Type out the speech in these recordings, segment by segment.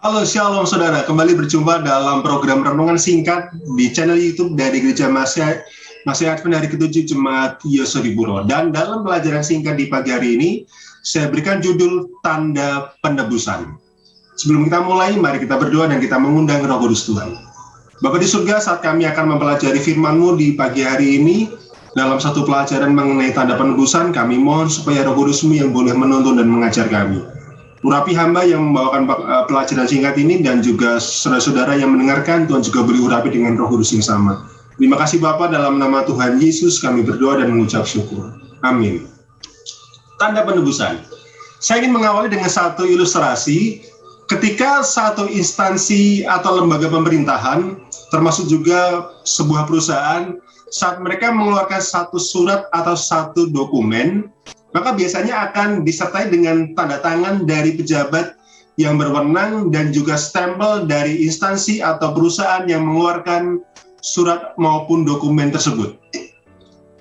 Halo Shalom Saudara, kembali berjumpa dalam program Renungan Singkat di channel YouTube dari Gereja Masih Advent Hari ke-7 Jemaat Yosodiburo. Dan dalam pelajaran singkat di pagi hari ini, saya berikan judul Tanda Penebusan. Sebelum kita mulai, mari kita berdoa dan kita mengundang Roh Kudus Tuhan. Bapa di surga, saat kami akan mempelajari firman-Mu di pagi hari ini, dalam satu pelajaran mengenai tanda penebusan, kami mohon supaya Roh Kudus-Mu yang boleh menuntun dan mengajar kami. Urapi hamba yang membawakan pelajaran singkat ini dan juga saudara-saudara yang mendengarkan, Tuhan juga beri urapi dengan Roh Kudus yang sama. Terima kasih Bapa, dalam nama Tuhan Yesus kami berdoa dan mengucap syukur. Amin. Tanda penebusan. Saya ingin mengawali dengan satu ilustrasi. Ketika satu instansi atau lembaga pemerintahan, termasuk juga sebuah perusahaan, saat mereka mengeluarkan satu surat atau satu dokumen, maka biasanya akan disertai dengan tanda tangan dari pejabat yang berwenang dan juga stempel dari instansi atau perusahaan yang mengeluarkan surat maupun dokumen tersebut.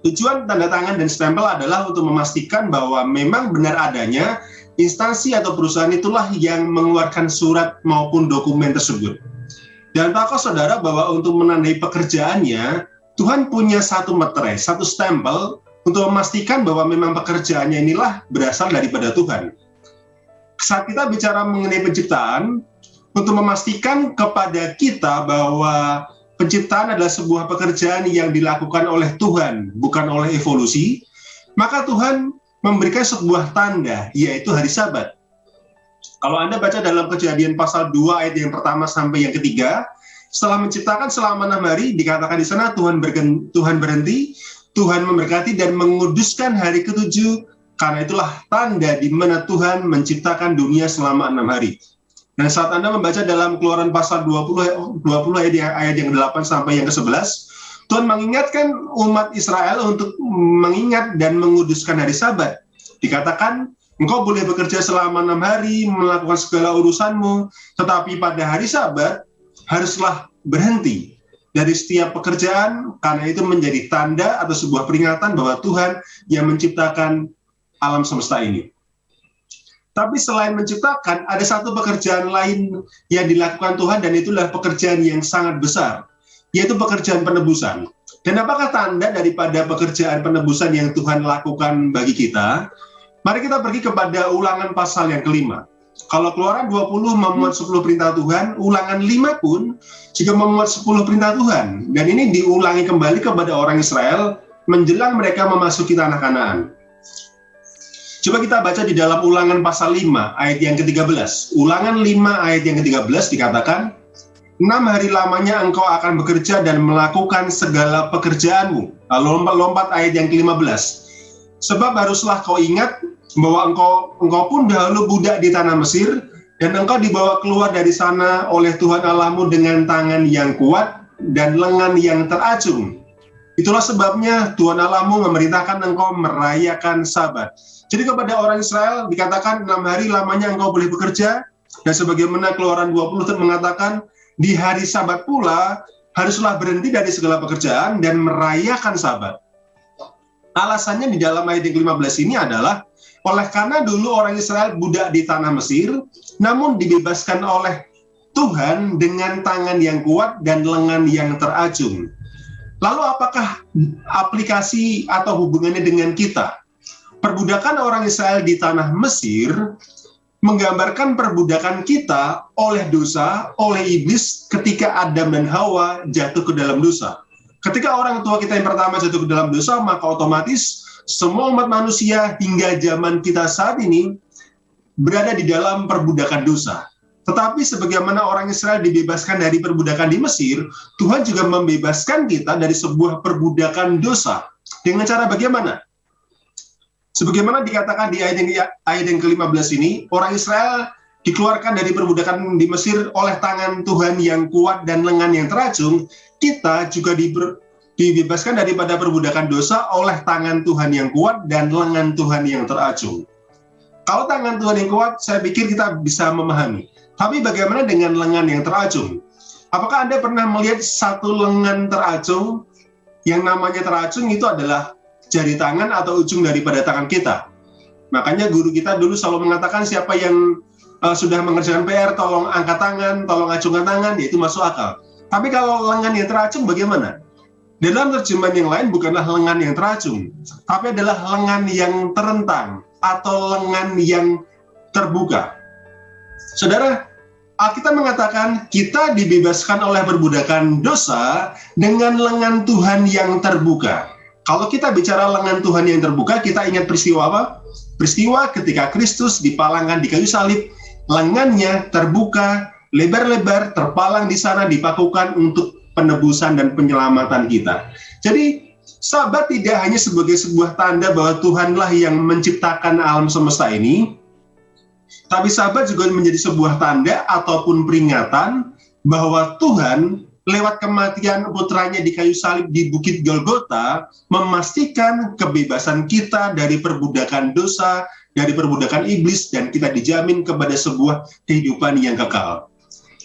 Tujuan tanda tangan dan stempel adalah untuk memastikan bahwa memang benar adanya instansi atau perusahaan itulah yang mengeluarkan surat maupun dokumen tersebut. Dan tahukah saudara bahwa untuk menandai pekerjaannya, Tuhan punya satu meterai, satu stempel, untuk memastikan bahwa memang pekerjaannya inilah berasal daripada Tuhan. Saat kita bicara mengenai penciptaan, untuk memastikan kepada kita bahwa penciptaan adalah sebuah pekerjaan yang dilakukan oleh Tuhan, bukan oleh evolusi, maka Tuhan memberikan sebuah tanda, yaitu hari Sabat. Kalau Anda baca dalam Kejadian pasal 2 ayat yang pertama sampai yang ketiga, setelah menciptakan selama 6 hari, dikatakan di sana Tuhan berhenti, Tuhan memberkati dan menguduskan hari ke-7, karena itulah tanda di mana Tuhan menciptakan dunia selama 6 hari. Dan saat Anda membaca dalam Keluaran pasal 20 ayat yang 8 sampai yang ke-11, Tuhan mengingatkan umat Israel untuk mengingat dan menguduskan hari Sabat. Dikatakan, engkau boleh bekerja selama 6 hari, melakukan segala urusanmu, tetapi pada hari Sabat haruslah berhenti dari setiap pekerjaan, karena itu menjadi tanda atau sebuah peringatan bahwa Tuhan yang menciptakan alam semesta ini. Tapi selain menciptakan, ada satu pekerjaan lain yang dilakukan Tuhan, dan itulah pekerjaan yang sangat besar, yaitu pekerjaan penebusan. Dan apakah tanda daripada pekerjaan penebusan yang Tuhan lakukan bagi kita? Mari kita pergi kepada Ulangan pasal yang ke-5. Kalau Keluaran 20 memuat 10 perintah Tuhan, Ulangan 5 pun juga memuat 10 perintah Tuhan. Dan ini diulangi kembali kepada orang Israel menjelang mereka memasuki tanah Kanaan. Coba kita baca di dalam Ulangan pasal 5 ayat yang ke-13. Ulangan 5 ayat yang ke-13 dikatakan, 6 hari lamanya engkau akan bekerja dan melakukan segala pekerjaanmu. Lalu lompat ayat yang ke-15. Sebab haruslah kau ingat bahwa engkau pun dahulu budak di tanah Mesir, dan engkau dibawa keluar dari sana oleh Tuhan Allahmu dengan tangan yang kuat dan lengan yang teracung. Itulah sebabnya Tuhan Allahmu memerintahkan engkau merayakan Sabat. Jadi kepada orang Israel dikatakan 6 hari lamanya engkau boleh bekerja, dan sebagaimana Keluaran 20 mengatakan, di hari Sabat pula haruslah berhenti dari segala pekerjaan dan merayakan Sabat. Alasannya di dalam ayat yang ke-15 ini adalah, oleh karena dulu orang Israel budak di tanah Mesir, namun dibebaskan oleh Tuhan dengan tangan yang kuat dan lengan yang teracung. Lalu apakah aplikasi atau hubungannya dengan kita? Perbudakan orang Israel di tanah Mesir menggambarkan perbudakan kita oleh dosa, oleh iblis ketika Adam dan Hawa jatuh ke dalam dosa. Ketika orang tua kita yang pertama jatuh ke dalam dosa, maka otomatis semua umat manusia hingga zaman kita saat ini berada di dalam perbudakan dosa. Tetapi sebagaimana orang Israel dibebaskan dari perbudakan di Mesir, Tuhan juga membebaskan kita dari sebuah perbudakan dosa. Dengan cara bagaimana? Sebagaimana dikatakan di ayat yang ke-15 ini, orang Israel dikeluarkan dari perbudakan di Mesir oleh tangan Tuhan yang kuat dan lengan yang teracung. Kita juga dibebaskan daripada perbudakan dosa oleh tangan Tuhan yang kuat dan lengan Tuhan yang teracung. Kalau tangan Tuhan yang kuat, saya pikir kita bisa memahami. Tapi bagaimana dengan lengan yang teracung? Apakah Anda pernah melihat satu lengan teracung? Yang namanya teracung itu adalah jari tangan atau ujung daripada tangan kita. Makanya guru kita dulu selalu mengatakan siapa yang sudah mengerjakan PR, tolong angkat tangan, tolong acungkan tangan, ya itu masuk akal. Tapi kalau lengan yang teracung bagaimana? Dalam terjemahan yang lain bukanlah lengan yang teracung, tapi adalah lengan yang terentang atau lengan yang terbuka. Saudara, Alkitab mengatakan kita dibebaskan oleh perbudakan dosa dengan lengan Tuhan yang terbuka. Kalau kita bicara lengan Tuhan yang terbuka, kita ingat peristiwa apa? Peristiwa ketika Kristus dipalangkan di kayu salib, lengannya terbuka, lebar-lebar, terpalang di sana, dipakukan untuk penebusan dan penyelamatan kita. Jadi, Sabat tidak hanya sebagai sebuah tanda bahwa Tuhanlah yang menciptakan alam semesta ini, tapi Sabat juga menjadi sebuah tanda ataupun peringatan bahwa Tuhan lewat kematian putranya di kayu salib di Bukit Golgota memastikan kebebasan kita dari perbudakan dosa, dari perbudakan iblis, dan kita dijamin kepada sebuah kehidupan yang kekal.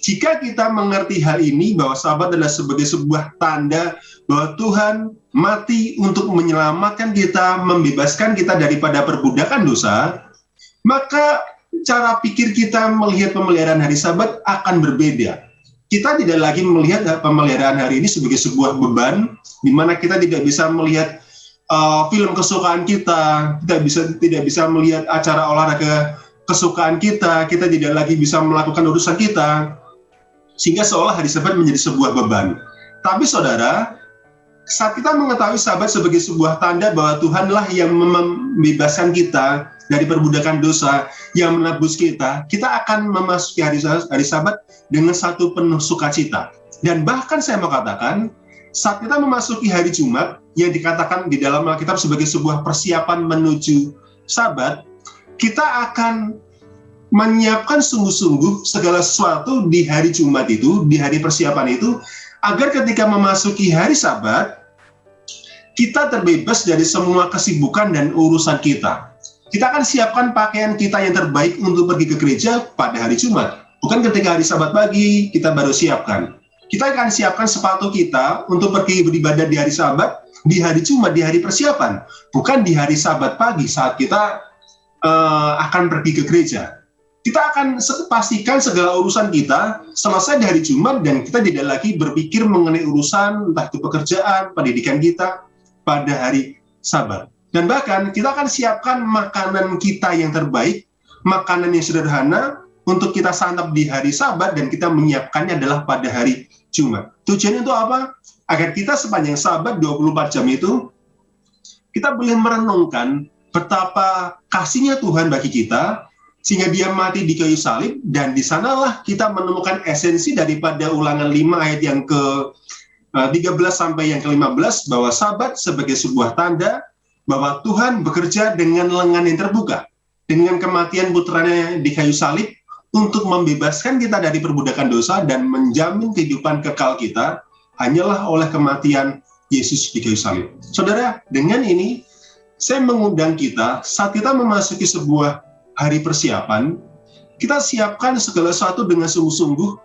Jika kita mengerti hal ini, bahwa Sabat adalah sebagai sebuah tanda bahwa Tuhan mati untuk menyelamatkan kita, membebaskan kita daripada perbudakan dosa, maka cara pikir kita melihat pemeliharaan hari Sabat akan berbeda. Kita tidak lagi melihat pemeliharaan hari ini sebagai sebuah beban, di mana kita tidak bisa melihat film kesukaan kita, tidak bisa melihat acara olahraga kesukaan kita tidak lagi bisa melakukan urusan kita, sehingga seolah hari Sabat menjadi sebuah beban. Tapi saudara, saat kita mengetahui Sabat sebagai sebuah tanda bahwa Tuhanlah yang membebaskan kita dari perbudakan dosa, yang menebus kita akan memasuki hari Sabat dengan satu penuh sukacita. Dan bahkan saya mau katakan, saat kita memasuki hari Jumat, yang dikatakan di dalam Alkitab sebagai sebuah persiapan menuju Sabat, kita akan menyiapkan sungguh-sungguh segala sesuatu di hari Jumat itu, di hari persiapan itu, agar ketika memasuki hari Sabat, kita terbebas dari semua kesibukan dan urusan kita. Kita akan siapkan pakaian kita yang terbaik untuk pergi ke gereja pada hari Jumat. Bukan ketika hari Sabat pagi, kita baru siapkan. Kita akan siapkan sepatu kita untuk pergi beribadah di hari Sabat, di hari Jumat, di hari persiapan. Bukan di hari Sabat pagi saat kita akan pergi ke gereja. Kita akan pastikan segala urusan kita selesai di hari Jumat, dan kita tidak lagi berpikir mengenai urusan, entah itu pekerjaan, pendidikan kita, pada hari Sabat. Dan bahkan kita akan siapkan makanan kita yang terbaik, makanan yang sederhana untuk kita santap di hari Sabat, dan kita menyiapkannya adalah pada hari Jumat. Tujuannya itu apa? Agar kita sepanjang Sabat 24 jam itu, kita boleh merenungkan betapa kasihnya Tuhan bagi kita, sehingga dia mati di kayu salib, dan di sanalah kita menemukan esensi daripada Ulangan 5 ayat yang ke-13 sampai yang ke-15, bahwa Sabat sebagai sebuah tanda bahwa Tuhan bekerja dengan lengan yang terbuka, dengan kematian putranya di kayu salib, untuk membebaskan kita dari perbudakan dosa dan menjamin kehidupan kekal kita hanyalah oleh kematian Yesus di kayu salib. Saudara, dengan ini saya mengundang kita, saat kita memasuki sebuah hari persiapan, kita siapkan segala sesuatu dengan sungguh-sungguh.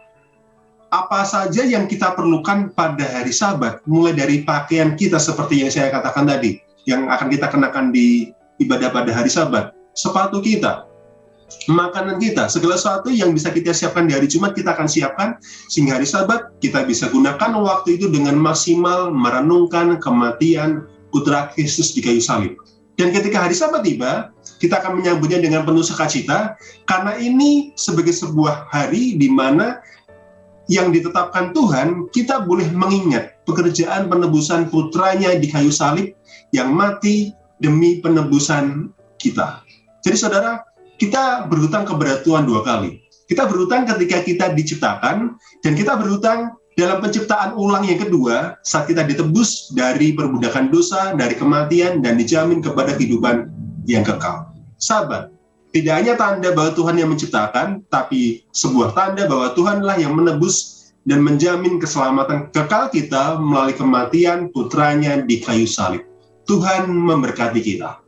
Apa saja yang kita perlukan pada hari Sabat, mulai dari pakaian kita seperti yang saya katakan tadi, yang akan kita kenakan di ibadah pada hari Sabat, sepatu kita, makanan kita, segala sesuatu yang bisa kita siapkan di hari Jumat, kita akan siapkan, sehingga hari Sabat kita bisa gunakan waktu itu dengan maksimal merenungkan kematian Putra Kristus di kayu salib. Dan ketika hari Sabat tiba, kita akan menyambutnya dengan penuh sukacita, karena ini sebagai sebuah hari di mana yang ditetapkan Tuhan, kita boleh mengingat pekerjaan penebusan putranya di kayu salib yang mati demi penebusan kita. Jadi saudara, kita berhutang kepada Tuhan dua kali. Kita berhutang ketika kita diciptakan, dan kita berhutang dalam penciptaan ulang yang kedua, saat kita ditebus dari perbudakan dosa, dari kematian, dan dijamin kepada kehidupan yang kekal. Sabat tidak hanya tanda bahwa Tuhan yang menciptakan, tapi sebuah tanda bahwa Tuhanlah yang menebus dan menjamin keselamatan kekal kita melalui kematian putranya di kayu salib. Tuhan memberkati kita.